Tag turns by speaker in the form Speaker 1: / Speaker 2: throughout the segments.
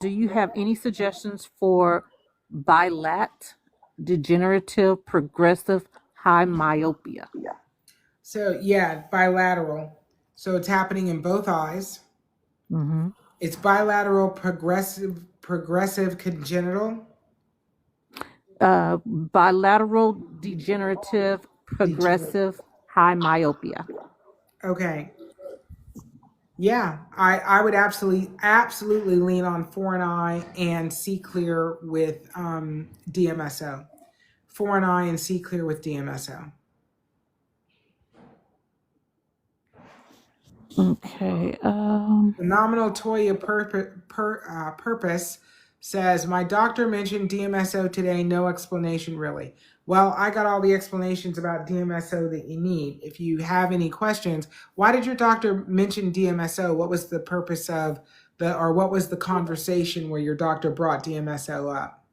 Speaker 1: do you have any suggestions for degenerative progressive high myopia?
Speaker 2: So yeah, bilateral. So it's happening in both eyes.
Speaker 1: Mm-hmm.
Speaker 2: It's bilateral progressive congenital.
Speaker 1: Bilateral degenerative
Speaker 2: Degenerate.
Speaker 1: progressive high myopia.
Speaker 2: Okay. Yeah, I would absolutely lean on foreign eye and see clear with DMSO. Foreign eye and see clear with DMSO.
Speaker 1: Okay.
Speaker 2: The nominal TOIA purpose says, my doctor mentioned DMSO today, no explanation really. Well, I got all the explanations about DMSO that you need. If you have any questions, why did your doctor mention DMSO? What was the purpose of or what was the conversation where your doctor brought DMSO up?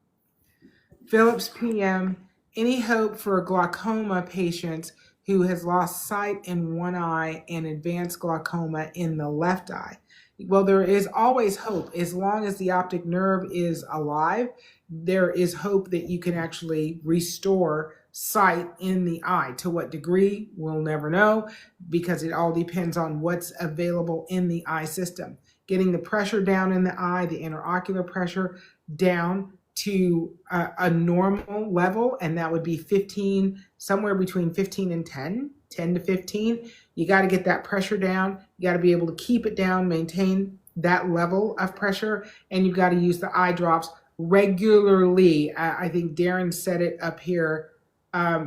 Speaker 2: Phillips PM, any hope for glaucoma patients who has lost sight in one eye and advanced glaucoma in the left eye? Well, there is always hope. As long as the optic nerve is alive, there is hope that you can actually restore sight in the eye. To what degree, we'll never know, because it all depends on what's available in the eye system. Getting the pressure down in the eye, the interocular pressure down to a normal level, and that would be 15, somewhere between 15 and 10 to 15. You got to get that pressure down. You got to be able to keep it down, maintain that level of pressure, and you've got to use the eye drops regularly. I think Darren said it up here.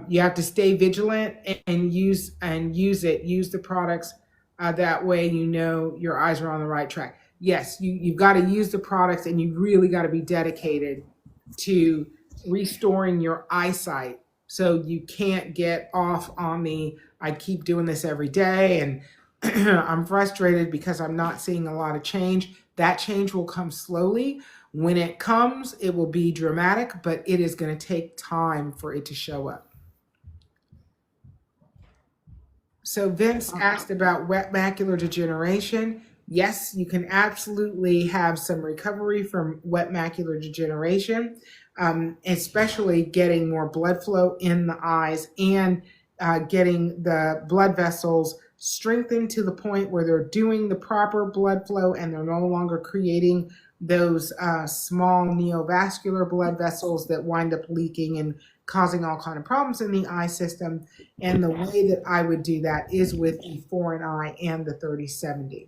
Speaker 2: You have to stay vigilant and use the products. That way you know your eyes are on the right track. Yes, you've got to use the products, and you really got to be dedicated to restoring your eyesight, so you can't get off on I keep doing this every day and I'm frustrated because I'm not seeing a lot of change. That change will come slowly. When it comes, it will be dramatic, but it is going to take time for it to show up. So Vince asked about wet macular degeneration. Yes, you can absolutely have some recovery from wet macular degeneration, especially getting more blood flow in the eyes and getting the blood vessels strengthened to the point where they're doing the proper blood flow and they're no longer creating those small neovascular blood vessels that wind up leaking and causing all kind of problems in the eye system. And the way that I would do that is with the foreign eye and the 3070.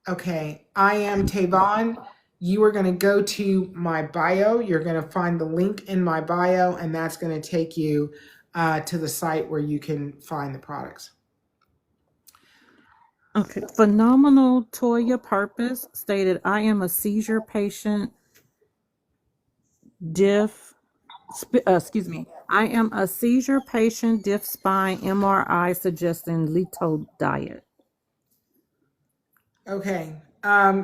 Speaker 2: Okay, I am Tavon. You are going to go to my bio. You're going to find the link in my bio, and that's going to take you to the site where you can find the products.
Speaker 1: Okay. Phenomenal Toya Purpose stated, I am a seizure patient. Excuse me. I am a seizure patient, diff spine, MRI suggesting Leto diet.
Speaker 2: Okay.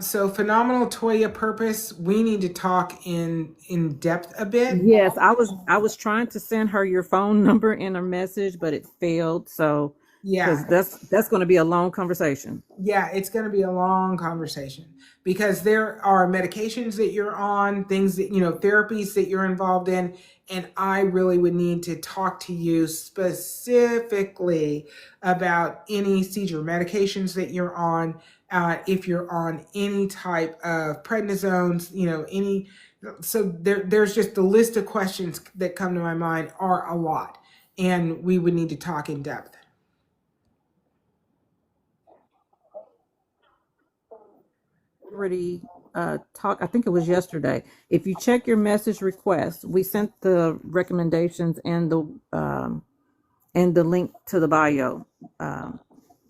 Speaker 2: So phenomenal Toya Purpose. We need to talk in depth a bit.
Speaker 1: Yes, I was trying to send her your phone number in a message, but it failed. So
Speaker 2: Yeah.
Speaker 1: because that's going to be a long conversation.
Speaker 2: Yeah, it's going to be a long conversation because there are medications that you're on, things that, therapies that you're involved in. And I really would need to talk to you specifically about any seizure medications that you're on. If you're on any type of prednisones, so there's just the list of questions that come to my mind are a lot. And we would need to talk in depth.
Speaker 1: Already talk. I think it was yesterday. If you check your message request, we sent the recommendations and the link to the bio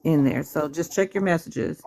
Speaker 1: in there. So just check your messages.